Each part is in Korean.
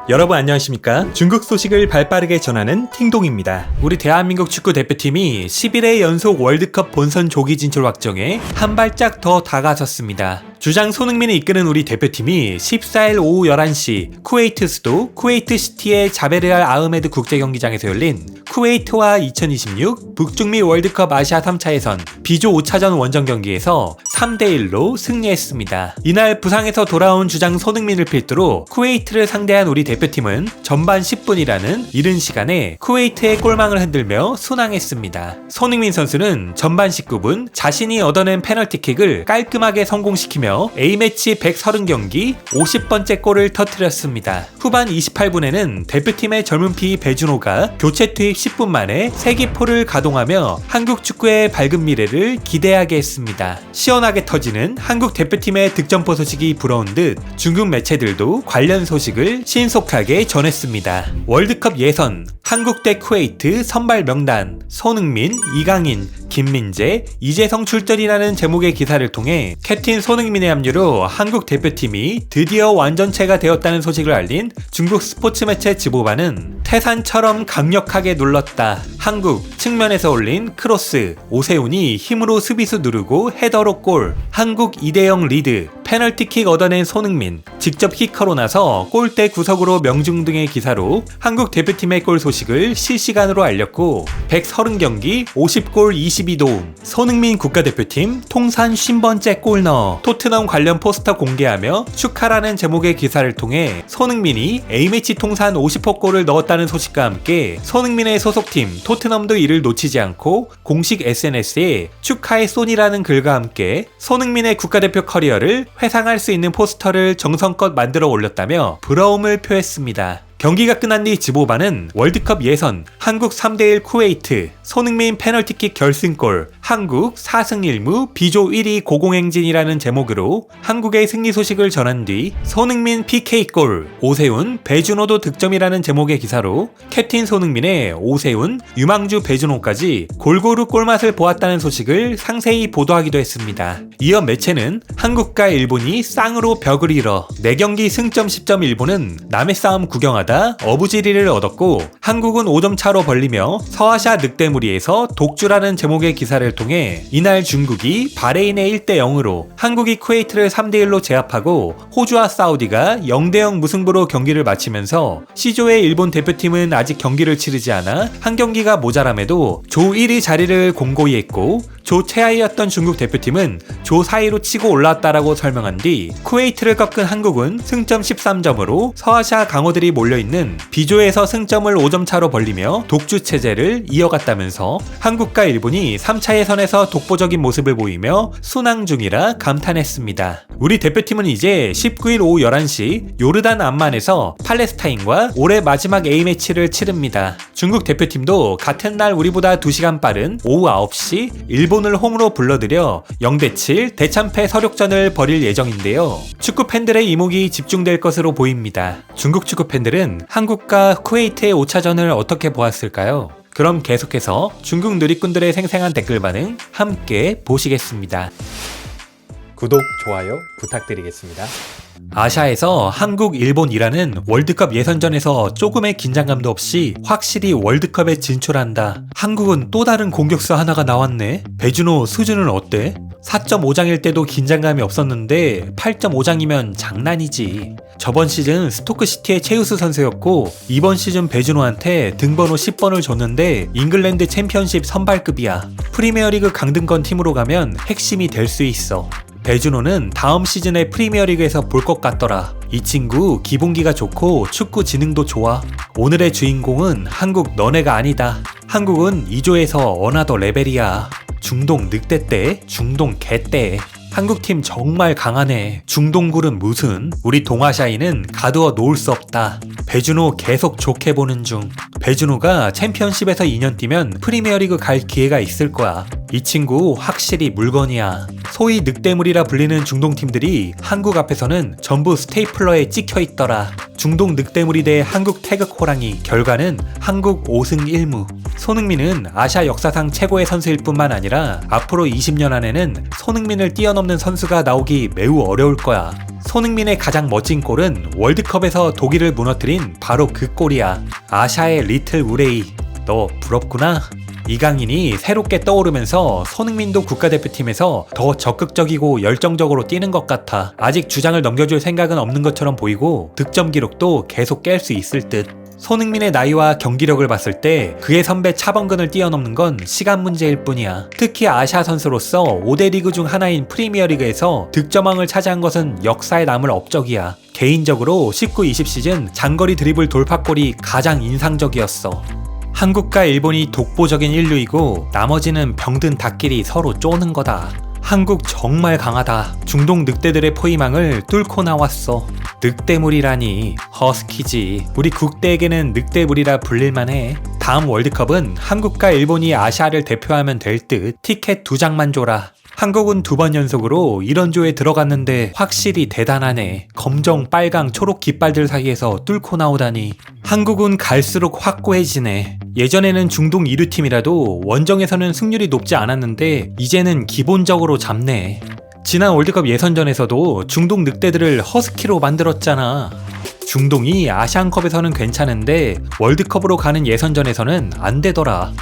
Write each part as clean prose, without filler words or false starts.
여러분 안녕하십니까? 중국 소식을 발빠르게 전하는 팅동입니다. 우리 대한민국 축구 대표팀이 11회 연속 월드컵 본선 조기 진출 확정에 한 발짝 더 다가섰습니다. 주장 손흥민이 이끄는 우리 대표팀이 14일 오후 11시 쿠웨이트 수도 쿠웨이트시티의 자베르알 아흐메드 국제경기장에서 열린 쿠웨이트와 2026 북중미 월드컵 아시아 3차 예선 B조 5차전 원정 경기에서 3대1로 승리했습니다. 이날 부상에서 돌아온 주장 손흥민을 필두로 쿠웨이트를 상대한 우리 대표팀은 전반 10분이라는 이른 시간에 쿠웨이트의 골망을 흔들며 순항했습니다. 손흥민 선수는 전반 19분 자신이 얻어낸 페널티킥을 깔끔하게 성공시키며 A매치 130경기 50번째 골을 터뜨렸습니다. 후반 28분에는 대표팀의 젊은 피 배준호가 교체 투입 10분 만에 세기포를 가동하며 한국 축구의 밝은 미래를 기대하게 했습니다. 시원하게 터지는 한국 대표팀의 득점포 소식이 부러운 듯 중국 매체들도 관련 소식을 신속하게 전했습니다. 월드컵 예선 한국 대 쿠웨이트 선발 명단 손흥민, 이강인, 김민재, 이재성 출전이라는 제목의 기사를 통해 캡틴 손흥민의 합류로 한국 대표팀이 드디어 완전체가 되었다는 소식을 알린 중국 스포츠 매체 지보반은 태산처럼 강력하게 눌렀다. 한국 측면에서 올린 크로스, 오세훈이 힘으로 수비수 누르고 헤더로 골, 한국 2대0 리드, 페널티킥 얻어낸 손흥민, 직접 키커로 나서 골대 구석으로 명중 등의 기사로 한국 대표팀의 골 소식을 실시간으로 알렸고 130경기 50골 22도움, 손흥민 국가대표팀 통산 50번째 골 넣어 토트넘 관련 포스터 공개하며 축하라는 제목의 기사를 통해 손흥민이 A매치 통산 50호 골을 넣었다는 소식과 함께 손흥민의 소속팀 토트넘도 이를 놓치지 않고 공식 SNS에 축하의 손이라는 글과 함께 손흥민의 국가대표 커리어를 회상할 수 있는 포스터를 정성껏 만들어 올렸다며 부러움을 표했습니다. 경기가 끝난 뒤 지보반은 월드컵 예선 한국 3대1 쿠웨이트, 손흥민 페널티킥 결승골, 한국 4승 1무 B조 1위 고공행진이라는 제목으로 한국의 승리 소식을 전한 뒤 손흥민 PK골, 오세훈, 배준호도 득점이라는 제목의 기사로 캡틴 손흥민의 오세훈, 유망주 배준호까지 골고루 골맛을 보았다는 소식을 상세히 보도하기도 했습니다. 이어 매체는 한국과 일본이 쌍으로 벽을 이뤄 4경기 승점 10점 일본은 남의 싸움 구경하다 어부지리를 얻었고 한국은 5점 차로 벌리며 서아시아 늑대무리에서 독주라는 제목의 기사를 통해 이날 중국이 바레인의 1대0으로 한국이 쿠웨이트를 3대1로 제압하고 호주와 사우디가 0대0 무승부로 경기를 마치면서 C조의 일본 대표팀은 아직 경기를 치르지 않아 한 경기가 모자람에도 조 1위 자리를 공고히 했고 조 최하위였던 중국 대표팀은 조 4위로 치고 올라왔다라고 설명한 뒤 쿠웨이트를 꺾은 한국은 승점 13점으로 서아시아 강호들이 몰려있는 B조에서 승점을 5점 차로 벌리며 독주 체제를 이어갔다면서 한국과 일본이 3차 예선에서 독보적인 모습을 보이며 순항 중이라 감탄했습니다. 우리 대표팀은 이제 19일 오후 11시 요르단 암만에서 팔레스타인과 올해 마지막 A매치를 치릅니다. 중국 대표팀도 같은 날 우리보다 2시간 빠른 오후 9시 일본을 홈으로 불러들여 0대7 대참패 서력전을 벌일 예정인데요. 축구 팬들의 이목이 집중될 것으로 보입니다. 중국 축구 팬들은 한국과 쿠웨이트의 5차전을 어떻게 보았을까요? 그럼 계속해서 중국 누리꾼들의 생생한 댓글 반응 함께 보시겠습니다. 구독, 좋아요 부탁드리겠습니다. 아시아에서 한국, 일본, 이란은 월드컵 예선전에서 조금의 긴장감도 없이 확실히 월드컵에 진출한다. 한국은 또 다른 공격수 하나가 나왔네. 배준호 수준은 어때? 4.5장일 때도 긴장감이 없었는데 8.5장이면 장난이지. 저번 시즌 스토크시티의 최우수 선수였고 이번 시즌 배준호한테 등번호 10번을 줬는데 잉글랜드 챔피언십 선발급이야. 프리미어리그 강등권 팀으로 가면 핵심이 될 수 있어. 배준호는 다음 시즌에 프리미어리그에서 볼 것 같더라. 이 친구 기본기가 좋고 축구 지능도 좋아. 오늘의 주인공은 한국 너네가 아니다. 한국은 2조에서 어나더 레벨이야. 중동 늑대 때, 중동 개 때. 한국팀 정말 강하네. 중동굴은 무슨? 우리 동아시아인은 가두어 놓을 수 없다. 배준호 계속 좋게 보는 중. 배준호가 챔피언십에서 2년 뛰면 프리미어리그 갈 기회가 있을 거야. 이 친구 확실히 물건이야. 소위 늑대물이라 불리는 중동팀들이 한국 앞에서는 전부 스테이플러에 찍혀있더라. 중동 늑대물이 대 한국 태극 호랑이, 결과는 한국 5승 1무. 손흥민은 아시아 역사상 최고의 선수일 뿐만 아니라 앞으로 20년 안에는 손흥민을 뛰어넘는 선수가 나오기 매우 어려울 거야. 손흥민의 가장 멋진 골은 월드컵에서 독일을 무너뜨린 바로 그 골이야. 아샤의 리틀 우레이. 너 부럽구나. 이강인이 새롭게 떠오르면서 손흥민도 국가대표팀에서 더 적극적이고 열정적으로 뛰는 것 같아. 아직 주장을 넘겨줄 생각은 없는 것처럼 보이고 득점 기록도 계속 깰 수 있을 듯. 손흥민의 나이와 경기력을 봤을 때 그의 선배 차범근을 뛰어넘는 건 시간 문제일 뿐이야. 특히 아시아 선수로서 5대 리그 중 하나인 프리미어리그에서 득점왕을 차지한 것은 역사에 남을 업적이야. 개인적으로 19-20 시즌 장거리 드리블 돌파골이 가장 인상적이었어. 한국과 일본이 독보적인 인류이고 나머지는 병든 닭끼리 서로 쪼는 거다. 한국 정말 강하다. 중동 늑대들의 포위망을 뚫고 나왔어. 늑대물이라니 허스키지. 우리 국대에게는 늑대물이라 불릴만해. 다음 월드컵은 한국과 일본이 아시아를 대표하면 될 듯. 티켓 2장만 줘라. 한국은 2번 연속으로 이런 조에 들어갔는데 확실히 대단하네. 검정, 빨강, 초록 깃발들 사이에서 뚫고 나오다니. 한국은 갈수록 확고해지네. 예전에는 중동 2류 팀이라도 원정에서는 승률이 높지 않았는데 이제는 기본적으로 잡네. 지난 월드컵 예선전에서도 중동 늑대들을 허스키로 만들었잖아. 중동이 아시안컵에서는 괜찮은데 월드컵으로 가는 예선전에서는 안 되더라.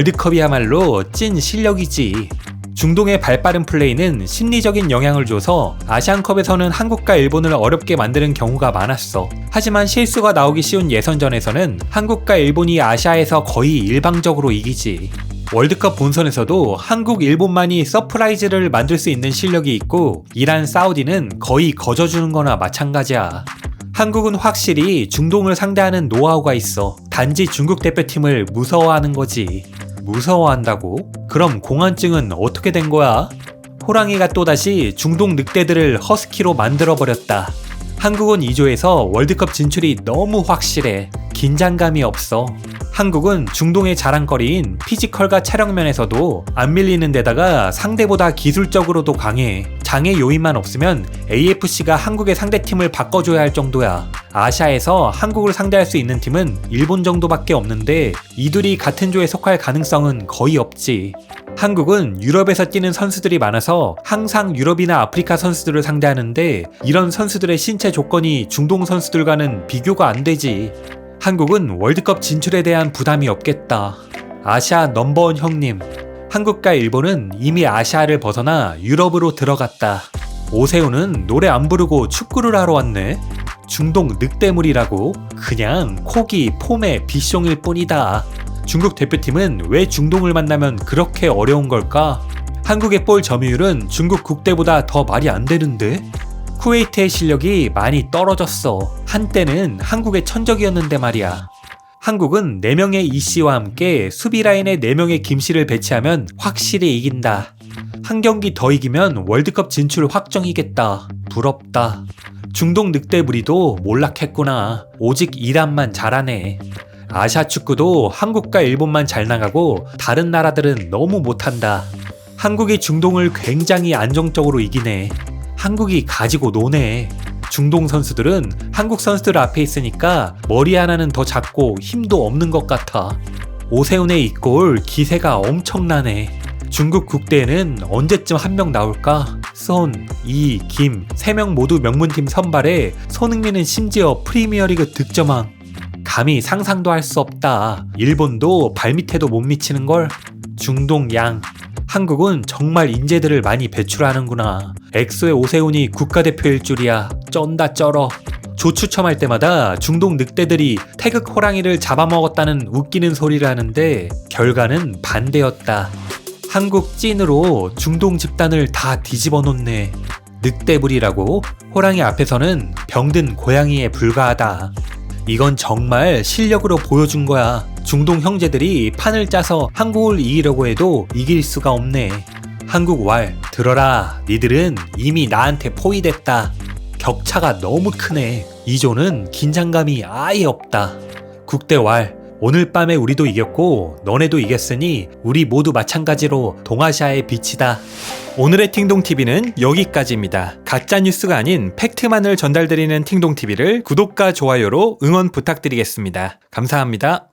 월드컵이야말로 찐 실력이지. 중동의 발빠른 플레이는 심리적인 영향을 줘서 아시안컵에서는 한국과 일본을 어렵게 만드는 경우가 많았어. 하지만 실수가 나오기 쉬운 예선전에서는 한국과 일본이 아시아에서 거의 일방적으로 이기지. 월드컵 본선에서도 한국, 일본만이 서프라이즈를 만들 수 있는 실력이 있고 이란, 사우디는 거의 거저주는 거나 마찬가지야. 한국은 확실히 중동을 상대하는 노하우가 있어. 단지 중국 대표팀을 무서워하는 거지. 무서워한다고? 그럼 공안증은 어떻게 된 거야? 호랑이가 또다시 중동 늑대들을 허스키로 만들어버렸다. 한국은 2조에서 월드컵 진출이 너무 확실해. 긴장감이 없어. 한국은 중동의 자랑거리인 피지컬과 체력면에서도 안 밀리는 데다가 상대보다 기술적으로도 강해. 장애 요인만 없으면 AFC가 한국의 상대팀을 바꿔줘야 할 정도야. 아시아에서 한국을 상대할 수 있는 팀은 일본 정도밖에 없는데 이들이 같은 조에 속할 가능성은 거의 없지. 한국은 유럽에서 뛰는 선수들이 많아서 항상 유럽이나 아프리카 선수들을 상대하는데 이런 선수들의 신체 조건이 중동 선수들과는 비교가 안 되지. 한국은 월드컵 진출에 대한 부담이 없겠다. 아시아 넘버원 형님. 한국과 일본은 이미 아시아를 벗어나 유럽으로 들어갔다. 오세훈은 노래 안 부르고 축구를 하러 왔네. 중동 늑대물이라고? 그냥 코기, 폼의 비숑일 뿐이다. 중국 대표팀은 왜 중동을 만나면 그렇게 어려운 걸까? 한국의 볼 점유율은 중국 국대보다 더 말이 안 되는데? 쿠웨이트의 실력이 많이 떨어졌어. 한때는 한국의 천적이었는데 말이야. 한국은 4명의 이씨와 함께 수비 라인에 4명의 김씨를 배치하면 확실히 이긴다. 한 경기 더 이기면 월드컵 진출 확정이겠다. 부럽다. 중동 늑대무리도 몰락했구나. 오직 이란만 잘하네. 아시아 축구도 한국과 일본만 잘 나가고 다른 나라들은 너무 못한다. 한국이 중동을 굉장히 안정적으로 이기네. 한국이 가지고 노네. 중동 선수들은 한국 선수들 앞에 있으니까 머리 하나는 더 작고 힘도 없는 것 같아. 오세훈의 이 골 기세가 엄청나네. 중국 국대에는 언제쯤 한 명 나올까? 손, 이, 김 3명 모두 명문팀 선발에 손흥민은 심지어 프리미어리그 득점왕. 감히 상상도 할 수 없다. 일본도 발밑에도 못 미치는걸? 중동 양. 한국은 정말 인재들을 많이 배출하는구나. 엑소의 오세훈이 국가대표일 줄이야. 쩐다 쩔어. 조 추첨할 때마다 중동 늑대들이 태극 호랑이를 잡아먹었다는 웃기는 소리를 하는데 결과는 반대였다. 한국 찐으로 중동 집단을 다 뒤집어 놓네. 늑대불이라고? 호랑이 앞에서는 병든 고양이에 불과하다. 이건 정말 실력으로 보여준 거야. 중동 형제들이 판을 짜서 한국을 이기려고 해도 이길 수가 없네. 한국 왈, 들어라. 니들은 이미 나한테 포위됐다. 격차가 너무 크네. 이조는 긴장감이 아예 없다. 국대 왈, 오늘 밤에 우리도 이겼고 너네도 이겼으니 우리 모두 마찬가지로 동아시아의 빛이다. 오늘의 팅동TV는 여기까지입니다. 가짜 뉴스가 아닌 팩트만을 전달드리는 팅동TV를 구독과 좋아요로 응원 부탁드리겠습니다. 감사합니다.